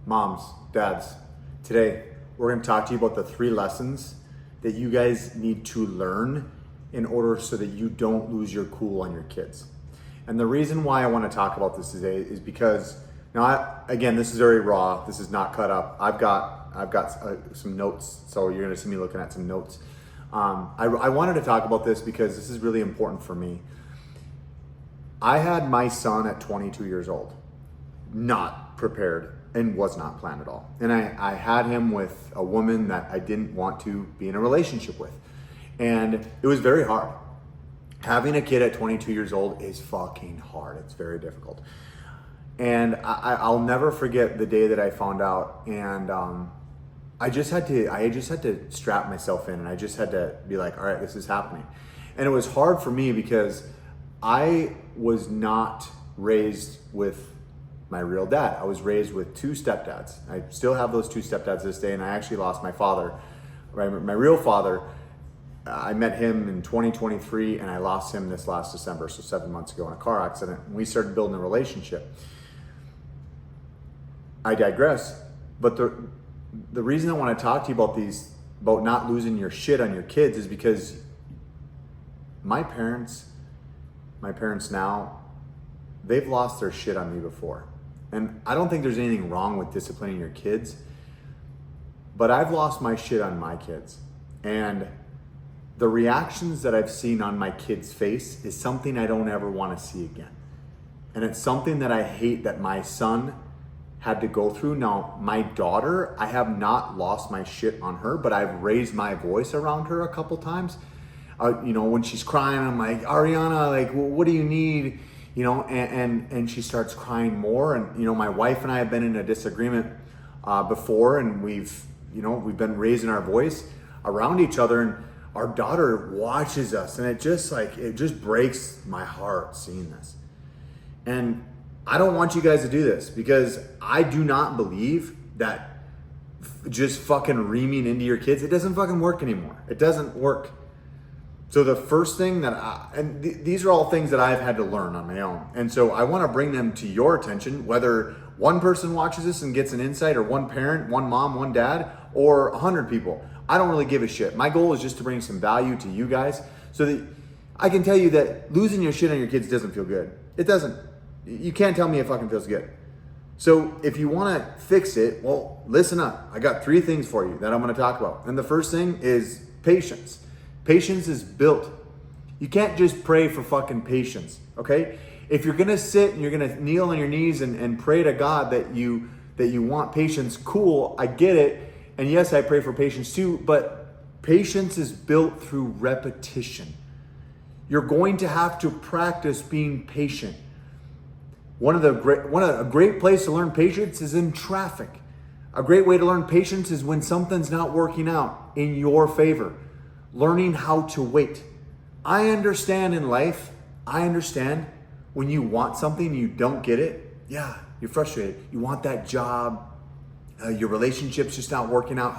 Moms, dads, today we're going to talk to you about the 3 lessons that you guys need to learn in order so that you don't lose your cool on your kids. And the reason why I want to talk about this today is because again, this is very raw. This is not cut up. I've got some notes, so you're going to see me looking at some notes. I wanted to talk about this because this is really important for me. I had my son at 22 years old, not prepared and was not planned at all. And I had him with a woman that I didn't want to be in a relationship with. And it was very hard. Having a kid at 22 years old is fucking hard. It's very difficult. And I'll never forget the day that I found out. And I just had to strap myself in, and I just had to be like, all right, this is happening. And it was hard for me because I was not raised with my real dad. I was raised with 2 stepdads. I still have those 2 stepdads this day, and I actually lost my father. My real father, I met him in 2023, and I lost him this last December, so 7 months ago in a car accident. And we started building a relationship. I digress, but the reason I want to talk to you about not losing your shit on your kids is because my parents now, they've lost their shit on me before. And I don't think there's anything wrong with disciplining your kids, but I've lost my shit on my kids. And the reactions that I've seen on my kid's face is something I don't ever want to see again. And it's something that I hate that my son had to go through. Now, my daughter, I have not lost my shit on her, but I've raised my voice around her a couple times. When she's crying, I'm like, Ariana, like, what do you need? And she starts crying more. And, my wife and I have been in a disagreement before, and we've been raising our voice around each other, and our daughter watches us, and it just breaks my heart seeing this. And I don't want you guys to do this because I do not believe that just fucking reaming into your kids, it doesn't fucking work anymore. It doesn't work. So the first thing these are all things that I've had to learn on my own. And so I want to bring them to your attention, whether one person watches this and gets an insight, or one parent, one mom, one dad, or 100 people. I don't really give a shit. My goal is just to bring some value to you guys so that I can tell you that losing your shit on your kids doesn't feel good. It doesn't. You can't tell me it fucking feels good. So if you want to fix it, well, listen up. I got 3 things for you that I'm going to talk about. And the first thing is patience. Patience is built. You can't just pray for fucking patience, okay? If you're going to sit and you're going to kneel on your knees and pray to God that you want patience, cool, I get it. And yes, I pray for patience too, but patience is built through repetition. You're going to have to practice being patient. A great place to learn patience is in traffic. A great way to learn patience is when something's not working out in your favor. Learning how to wait. I understand in life, when you want something and you don't get it, yeah, you're frustrated. You want that job, your relationship's just not working out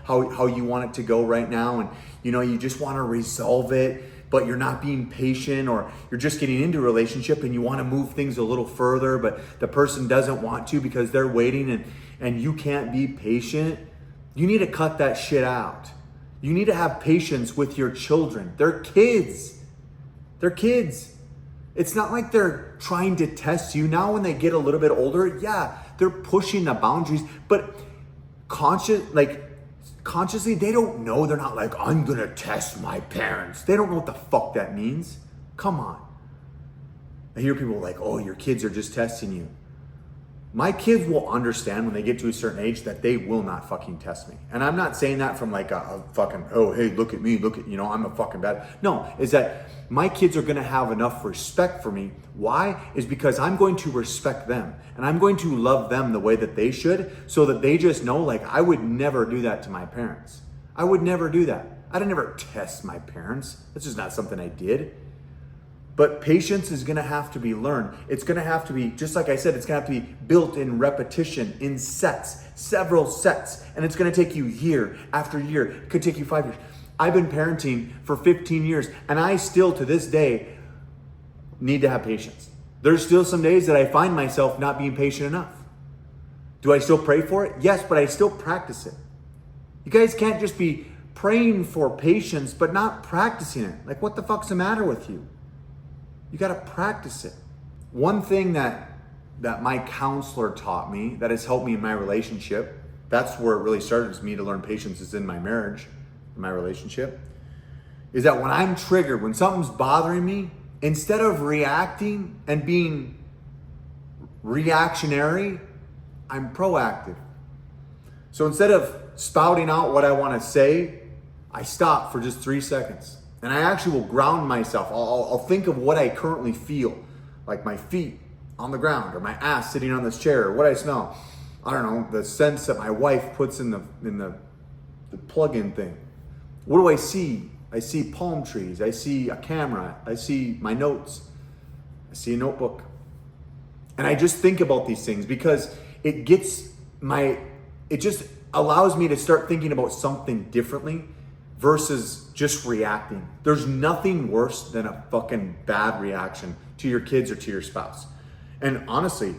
how you want it to go right now, and you just want to resolve it, but you're not being patient, or you're just getting into a relationship and you want to move things a little further, but the person doesn't want to because they're waiting and you can't be patient. You need to cut that shit out. You need to have patience with your children. They're kids. They're kids. It's not like they're trying to test you. Now when they get a little bit older, yeah, they're pushing the boundaries, but consciously, they don't know. They're not like, I'm gonna test my parents. They don't know what the fuck that means. Come on. I hear people like, oh, your kids are just testing you. My kids will understand when they get to a certain age that they will not fucking test me. And I'm not saying that from like a fucking, oh, hey, look at me, I'm a fucking bad. No, is that my kids are gonna have enough respect for me. Why? Is because I'm going to respect them and I'm going to love them the way that they should, so that they just know, like, I would never do that to my parents. I would never do that. I'd never test my parents. That's just not something I did. But patience is gonna have to be learned. It's gonna have to be, just like I said, it's gonna have to be built in repetition, in sets, several sets. And it's gonna take you year after year. It could take you 5 years. I've been parenting for 15 years, and I still, to this day, need to have patience. There's still some days that I find myself not being patient enough. Do I still pray for it? Yes, but I still practice it. You guys can't just be praying for patience, but not practicing it. Like, what the fuck's the matter with you? You got to practice it. One thing that my counselor taught me that has helped me in my relationship, that's where it really started, is me to learn patience, is in my marriage, in my relationship, is that when I'm triggered, when something's bothering me, instead of reacting and being reactionary, I'm proactive. So instead of spouting out what I want to say, I stop for just 3 seconds. And I actually will ground myself. I'll think of what I currently feel, like my feet on the ground or my ass sitting on this chair, or what I smell. I don't know, the scents that my wife puts in the plug-in thing. What do I see? I see palm trees. I see a camera. I see my notes. I see a notebook. And I just think about these things because it just allows me to start thinking about something differently versus just reacting. There's nothing worse than a fucking bad reaction to your kids or to your spouse. And honestly,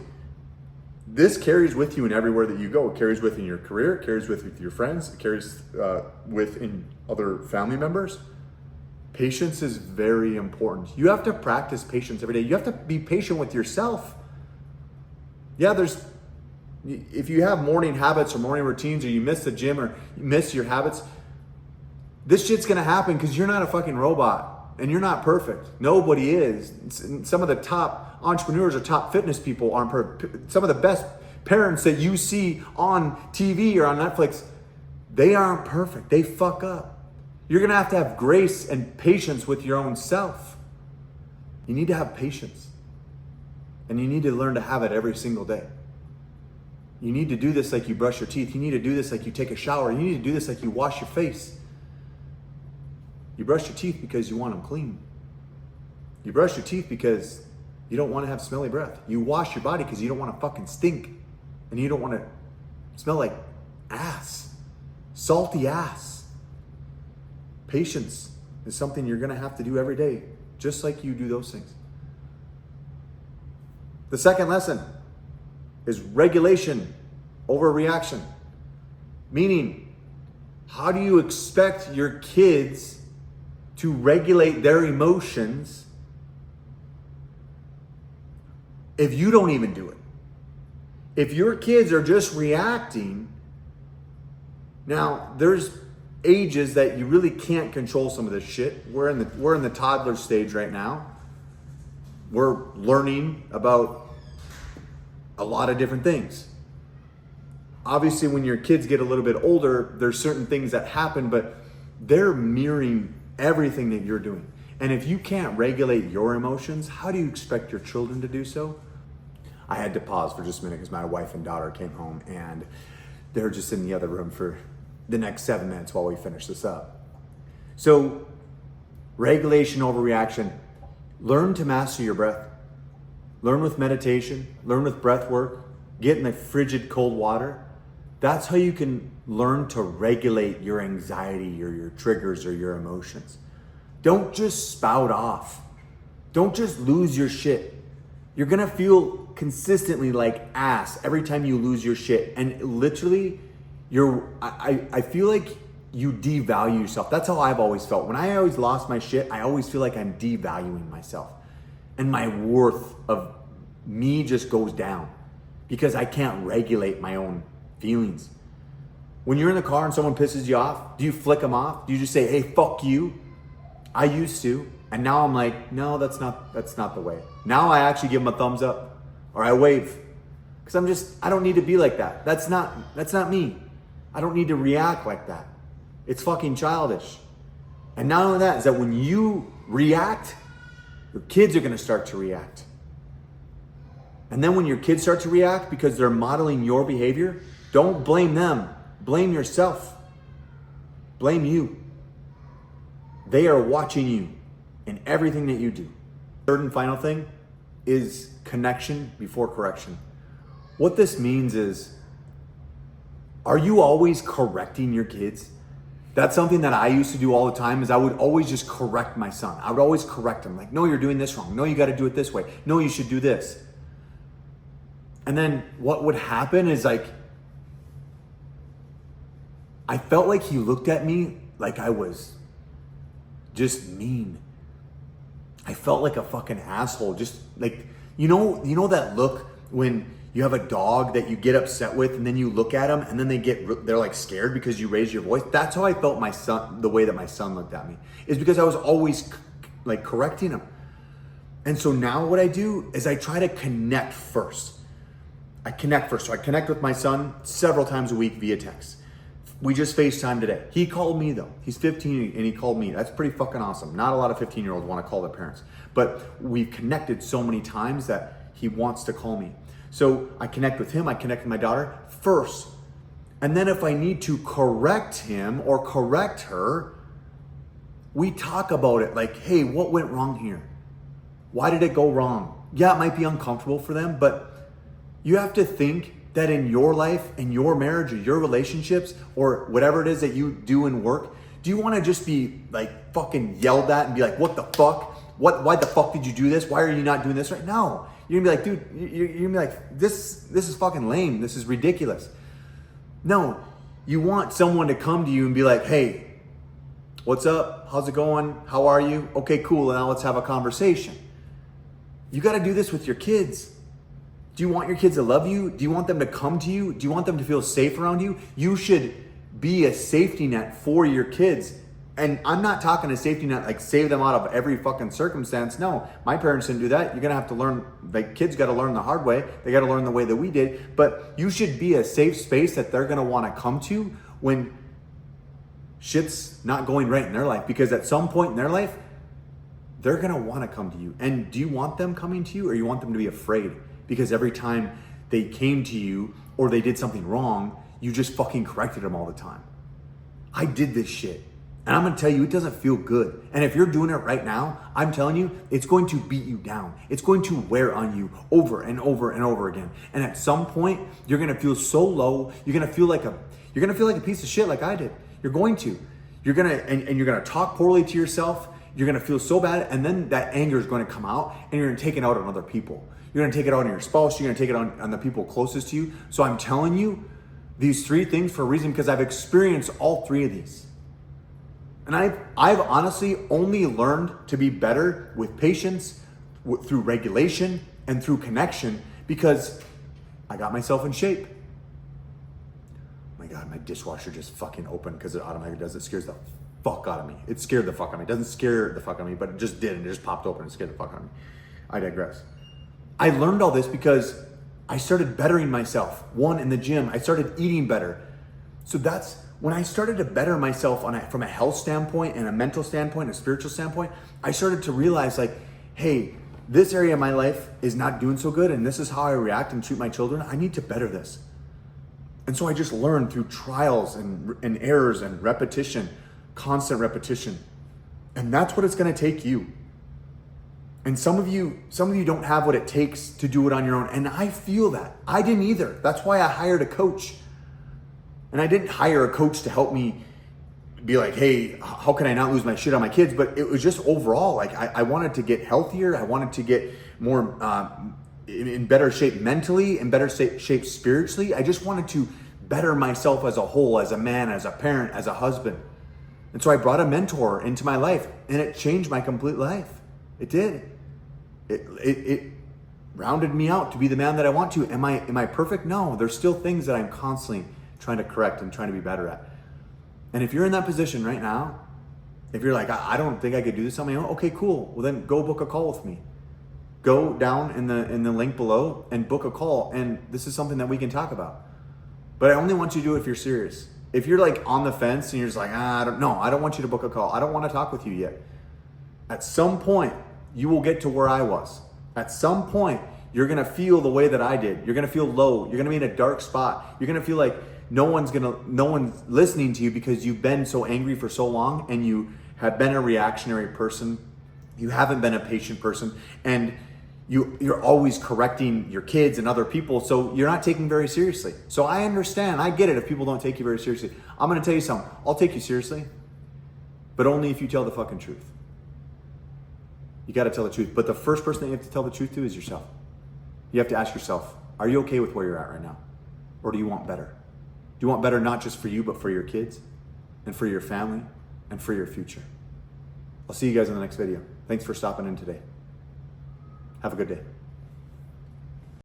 this carries with you in everywhere that you go. It carries with in your career, it carries with your friends, it carries with in other family members. Patience is very important. You have to practice patience every day. You have to be patient with yourself. Yeah, if you have morning habits or morning routines, or you miss the gym or you miss your habits, this shit's gonna happen because you're not a fucking robot and you're not perfect. Nobody is. Some of the top entrepreneurs or top fitness people aren't perfect. Some of the best parents that you see on TV or on Netflix, they aren't perfect. They fuck up. You're gonna have to have grace and patience with your own self. You need to have patience. And you need to learn to have it every single day. You need to do this like you brush your teeth. You need to do this like you take a shower. You need to do this like you wash your face. You brush your teeth because you want them clean. You brush your teeth because you don't want to have smelly breath. You wash your body because you don't want to fucking stink. And you don't want to smell like ass. Salty ass. Patience is something you're going to have to do every day, just like you do those things. The second lesson is regulation over reaction. Meaning, how do you expect your kids to regulate their emotions if you don't even do it? If your kids are just reacting, now there's ages that you really can't control some of this shit. We're in the toddler stage right now. We're learning about a lot of different things. Obviously, when your kids get a little bit older, there's certain things that happen, but they're mirroring everything that you're doing. And if you can't regulate your emotions, how do you expect your children to do so? I had to pause for just a minute because my wife and daughter came home and they're just in the other room for the next 7 minutes while we finish this up. So, regulation over reaction. Learn to master your breath. Learn with meditation. Learn with breath work. Get in the frigid cold water. That's how you can learn to regulate your anxiety or your triggers or your emotions. Don't just spout off. Don't just lose your shit. You're gonna feel consistently like ass every time you lose your shit. And literally, I feel like you devalue yourself. That's how I've always felt. When I always lost my shit, I always feel like I'm devaluing myself. And my worth of me just goes down because I can't regulate my own feelings. When you're in the car and someone pisses you off, do you flick them off? Do you just say, hey, fuck you? I used to. And now I'm like, no, that's not the way. Now I actually give them a thumbs up or I wave. Because I don't need to be like that. That's not me. I don't need to react like that. It's fucking childish. And not only that, is that when you react, your kids are gonna start to react. And then when your kids start to react because they're modeling your behavior, don't blame them. Blame yourself. Blame you. They are watching you in everything that you do. Third and final thing is connection before correction. What this means is, are you always correcting your kids? That's something that I used to do all the time, is I would always just correct my son. I would always correct him. Like, no, you're doing this wrong. No, you got to do it this way. No, you should do this. And then what would happen is, like, I felt like he looked at me like I was just mean. I felt like a fucking asshole. Just like, you know that look when you have a dog that you get upset with and then you look at them and then they're like scared because you raise your voice. That's how I felt my son, the way that my son looked at me, is because I was always like correcting him. And so now what I do is I try to connect first. So I connect with my son several times a week via text. We just FaceTime today. He called me though. He's 15 and he called me. That's pretty fucking awesome. Not a lot of 15-year-olds want to call their parents, but we've connected so many times that he wants to call me. So I connect with him. I connect with my daughter first. And then if I need to correct him or correct her, we talk about it like, hey, what went wrong here? Why did it go wrong? Yeah, it might be uncomfortable for them, but you have to think that in your life, in your marriage, or your relationships, or whatever it is that you do in work, do you want to just be like fucking yelled at and be like, what the fuck? Why the fuck did you do this? Why are you not doing this right now? You're gonna be like, dude, you're gonna be like, this is fucking lame. This is ridiculous. No, you want someone to come to you and be like, hey, what's up? How's it going? How are you? Okay, cool. Now let's have a conversation. You got to do this with your kids. Do you want your kids to love you? Do you want them to come to you? Do you want them to feel safe around you? You should be a safety net for your kids. And I'm not talking a safety net like save them out of every fucking circumstance. No, my parents didn't do that. You're going to have to learn, like kids got to learn the hard way. They got to learn the way that we did. But you should be a safe space that they're going to want to come to when shit's not going right in their life. Because at some point in their life, they're going to want to come to you. And do you want them coming to you or you want them to be afraid? Because every time they came to you or they did something wrong, you just fucking corrected them all the time. I did this shit. And I'm gonna tell you, it doesn't feel good. And if you're doing it right now, I'm telling you, it's going to beat you down. It's going to wear on you over and over and over again. And at some point, you're gonna feel so low, you're gonna feel like a piece of shit like I did. You're going to. You're gonna talk poorly to yourself, you're gonna feel so bad, and then that anger is gonna come out and you're gonna take it out on other people. You're gonna take it out on your spouse, you're gonna take it on the people closest to you. So I'm telling you these three things for a reason, because I've experienced all three of these. And I've honestly only learned to be better with patience, through regulation, and through connection, because I got myself in shape. My God, my dishwasher just fucking opened because it automatically does. It scares the fuck out of me. It scared the fuck out of me. It doesn't scare the fuck out of me, but it just did. And it just popped open and scared the fuck out of me. I digress. I learned all this because I started bettering myself. One, in the gym, I started eating better. So that's when I started to better myself from a health standpoint and a mental standpoint, a spiritual standpoint. I started to realize like, hey, this area of my life is not doing so good, and this is how I react and treat my children. I need to better this. And so I just learned through trials and errors and repetition, constant repetition. And that's what it's gonna take you. And some of you don't have what it takes to do it on your own. And I feel that. I didn't either. That's why I hired a coach. And I didn't hire a coach to help me be like, hey, how can I not lose my shit on my kids? But it was just overall, like I wanted to get healthier. I wanted to get more in better shape mentally, in better shape spiritually. I just wanted to better myself as a whole, as a man, as a parent, as a husband. And so I brought a mentor into my life, and it changed my complete life. It did. It rounded me out to be the man that I want to. Am I perfect? No, there's still things that I'm constantly trying to correct and trying to be better at. And if you're in that position right now, if you're like, I don't think I could do this on my own, okay, cool. Well, then go book a call with me. Go down in the link below and book a call. And this is something that we can talk about. But I only want you to do it if you're serious. If you're like on the fence and you're just like, I don't want you to book a call. I don't want to talk with you yet. At some point, you will get to where I was. At some point, you're gonna feel the way that I did. You're gonna feel low. You're gonna be in a dark spot. You're gonna feel like no one's listening to you because you've been so angry for so long and you have been a reactionary person. You haven't been a patient person, and you're always correcting your kids and other people, so you're not taken very seriously. So I understand, I get it if people don't take you very seriously. I'm gonna tell you something. I'll take you seriously, but only if you tell the fucking truth. You got to tell the truth. But the first person that you have to tell the truth to is yourself. You have to ask yourself, are you okay with where you're at right now? Or do you want better? you want better not just for you, but for your kids and for your family and for your future? I'll see you guys in the next video. Thanks for stopping in today. Have a good day.